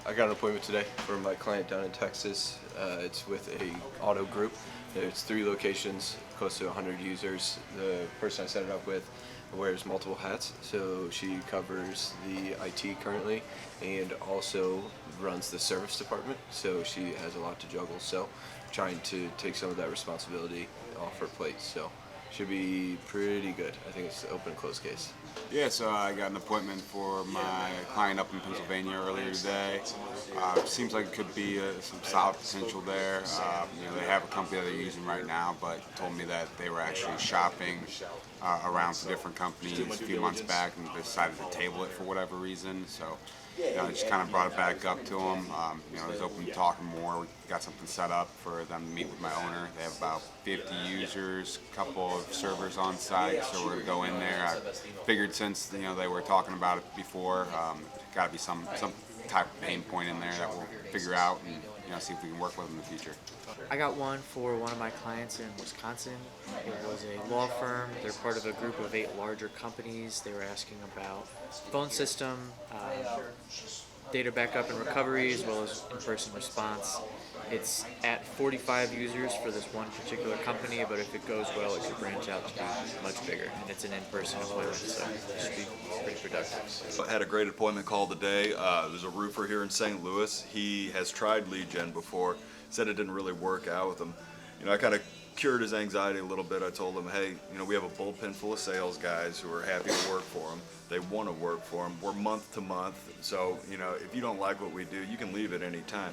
I got an appointment today for my client down in Texas. It's with a auto group. There's 3 locations, close to 100 users. The person I set it up with wears multiple hats, so she covers the IT currently and also runs the service department, so she has a lot to juggle. So trying to take some of that responsibility off her plate, so should be pretty good. I think it's an open and closed case. Yeah, so I got an appointment for my client up in Pennsylvania earlier today. Seems like it could be some solid potential there. They have a company that they're using right now, but told me that they were actually shopping around to different companies a few months back and decided to table it for whatever reason. So I just kind of brought it back up to them. I was open to talking more. We got something set up for them to meet with my owner. They have about 50 users, a couple of servers on site, so we're going to go in there. I figured since they were talking about it before, got to be some type of pain point in there that we'll figure out and see if we can work with them in the future. I got one for one of my clients in Wisconsin. It was a law firm. They're part of a group of 8 larger companies. They were asking about phone system, data backup and recovery, as well as in-person response. It's at 45 users for this one particular company, but if it goes well, it could branch out to be much bigger. And it's an in-person appointment, so it should be pretty productive. I had a great appointment call today. There's a roofer here in St. Louis. He has tried lead gen before. Said it didn't really work out with him. I kind of cured his anxiety a little bit. I told him, hey, we have a bullpen full of sales guys who are happy to work for him. They want to work for him. We're month to month, so if you don't like what we do, you can leave at any time.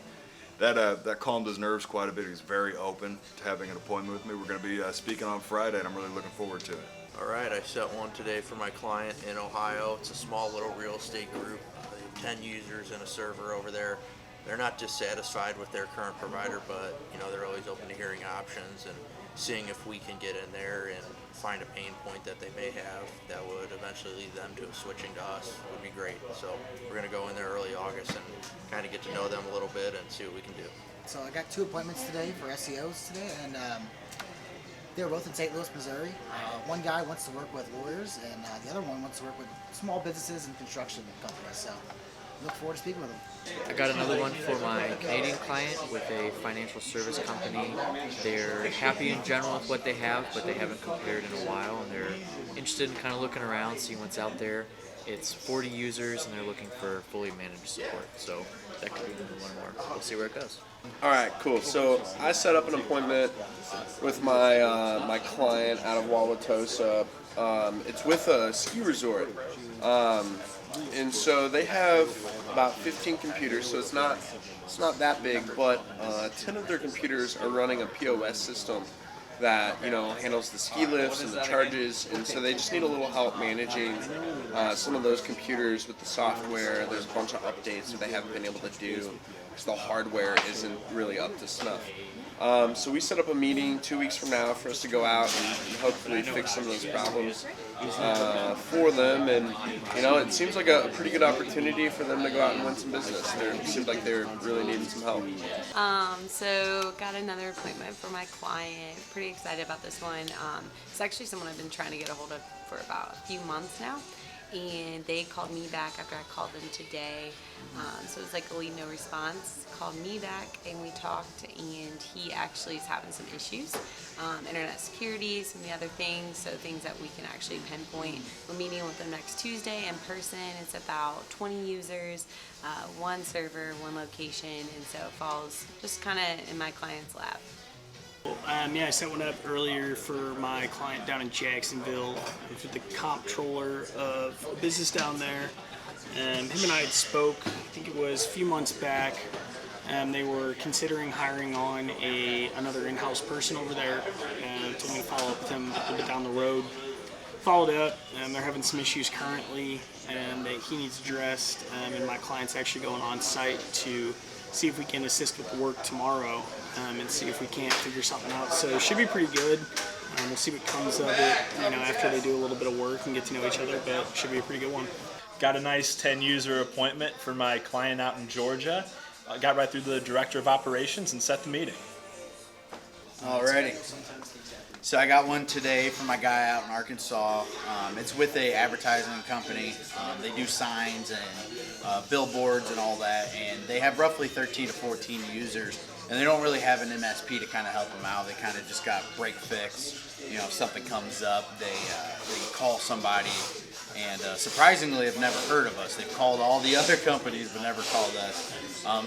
That calmed his nerves quite a bit. He's very open to having an appointment with me. We're going to be speaking on Friday, and I'm really looking forward to it. All right, I set one today for my client in Ohio. It's a small little real estate group. They have 10 users and a server over there. They're not dissatisfied with their current provider, but they're always open to hearing options and seeing if we can get in there and find a pain point that they may have that would eventually lead them to switching to us would be great. So we're going to go in there early August and kind of get to know them a little bit and see what we can do. So I got 2 appointments today for SEOs today, and they were both in St. Louis, Missouri. One guy wants to work with lawyers, and the other one wants to work with small businesses and construction companies. So look forward to speaking with them. I got another one for my Canadian client with a financial service company. They're happy in general with what they have, but they haven't compared in a while, and they're interested in kind of looking around, seeing what's out there. It's 40 users, and they're looking for fully managed support, so that could be one more. We'll see where it goes. All right, cool. So I set up an appointment with my my client out of Wauwatosa. It's with a ski resort. And so they have about 15 computers, so it's not that big, but 10 of their computers are running a POS system that handles the ski lifts and the charges, and so they just need a little help managing some of those computers with the software. There's a bunch of updates that they haven't been able to do because the hardware isn't really up to snuff. So we set up a meeting 2 weeks from now for us to go out and hopefully fix some of those problems for them. And it seems like a pretty good opportunity for them to go out and win some business. It seems like they're really needing some help. So got another appointment for my client. Pretty excited about this one. It's actually someone I've been trying to get a hold of for about a few months now. And they called me back after I called them today. So it was like a lead no response. Called me back and we talked, and he actually is having some issues. Internet security, some of the other things, so things that we can actually pinpoint. We're meeting with them next Tuesday in person. It's about 20 users, 1 server, 1 location, and so it falls just kind of in my client's lap. I set one up earlier for my client down in Jacksonville with the comptroller of a business down there. Him and I had spoke, I think it was a few months back. They were considering hiring on another in-house person over there. Told me to follow up with him a little bit down the road. Followed up, they're having some issues currently and that he needs addressed. And my client's actually going on site to see if we can assist with the work tomorrow and see if we can't figure something out. So it should be pretty good. We'll see what comes of it, after they do a little bit of work and get to know each other, but it should be a pretty good one. Got a nice 10-user appointment for my client out in Georgia. Got right through the director of operations and set the meeting. Alrighty. So I got one today for my guy out in Arkansas. It's with a advertising company. They do signs and billboards and all that, and they have roughly 13 to 14 users, and they don't really have an MSP to kind of help them out. They kind of just got break fix. You know, if something comes up, they call somebody, and surprisingly have never heard of us. They've called all the other companies but never called us.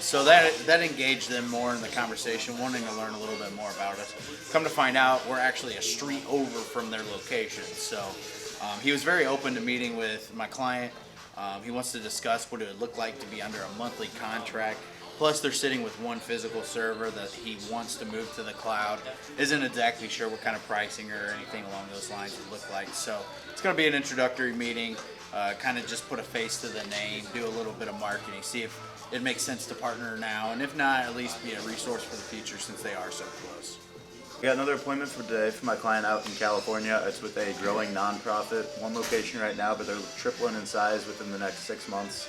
So that engaged them more in the conversation, wanting to learn a little bit more about us. Come to find out, we're actually a street over from their location. So he was very open to meeting with my client. He wants to discuss what it would look like to be under a monthly contract. Plus, they're sitting with one physical server that he wants to move to the cloud. Isn't exactly sure what kind of pricing or anything along those lines would look like. So it's going to be an introductory meeting, kind of just put a face to the name, do a little bit of marketing, see if it makes sense to partner now, and if not, at least be a resource for the future since they are so close. We got another appointment for today for my client out in California. It's with a growing nonprofit, one location right now, but they're tripling in size within the next 6 months.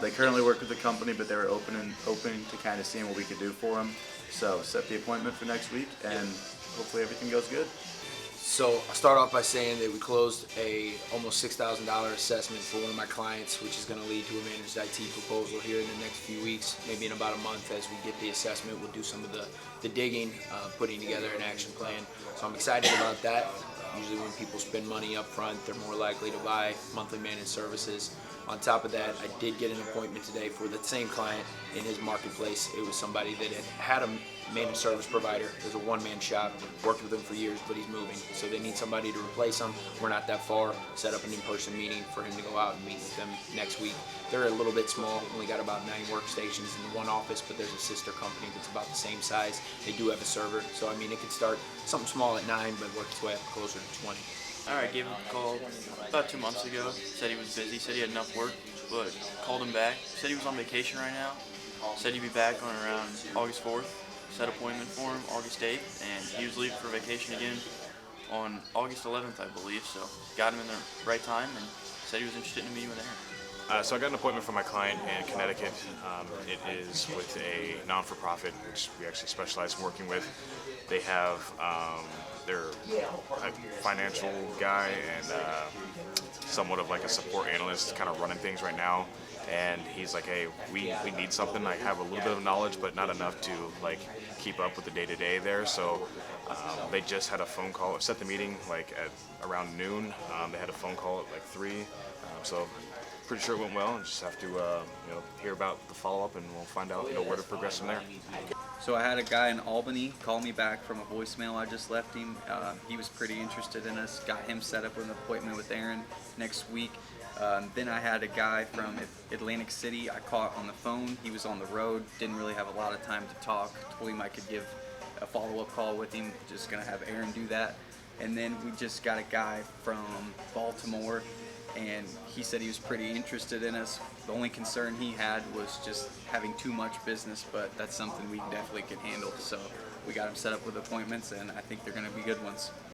They currently work with the company, but they were open to kind of seeing what we could do for them. So set the appointment for next week, and hopefully everything goes good. So I'll start off by saying that we closed a almost $6,000 assessment for one of my clients, which is going to lead to a managed IT proposal here in the next few weeks, maybe in about a month. As we get the assessment, we'll do some of the digging, putting together an action plan. So I'm excited about that. Usually when people spend money up front, they're more likely to buy monthly managed services. On top of that, I did get an appointment today for the same client in his marketplace. It was somebody that had a managed service provider. It was a one-man shop, worked with him for years, but he's moving. So they need somebody to replace him. We're not that far. Set up an in-person meeting for him to go out and meet with them next week. They're a little bit small, only got about 9 workstations in one office, but there's a sister company that's about the same size. They do have a server, so I mean it could start something small at 9, but work its way up closer to 20. Alright, gave him a call about 2 months ago. Said he was busy, said he had enough work, but called him back. Said he was on vacation right now. Said he'd be back on around August 4th. Set appointment for him August 8th, and he was leaving for vacation again on August 11th, I believe. So got him in the right time and said he was interested in meeting with Aaron. So I got an appointment for my client in Connecticut. It is with a non-for-profit, which we actually specialize in working with. They have they're a financial guy and somewhat of like a support analyst, kind of running things right now. And he's like, hey, we need something. I have a little bit of knowledge, but not enough to like keep up with the day-to-day there. So they just had a phone call, set the meeting like at around noon. They had a phone call at like 3. So pretty sure it went well. Just have to hear about the follow-up, and we'll find out where to progress from there. So I had a guy in Albany call me back from a voicemail I just left him. He was pretty interested in us. Got him set up with an appointment with Aaron next week. Then I had a guy from Atlantic City I caught on the phone. He was on the road, didn't really have a lot of time to talk. Told him I could give a follow-up call with him. Just gonna have Aaron do that. And then we just got a guy from Baltimore, and he said he was pretty interested in us. The only concern he had was just having too much business, but that's something we definitely can handle. So we got him set up with appointments, and I think they're gonna be good ones.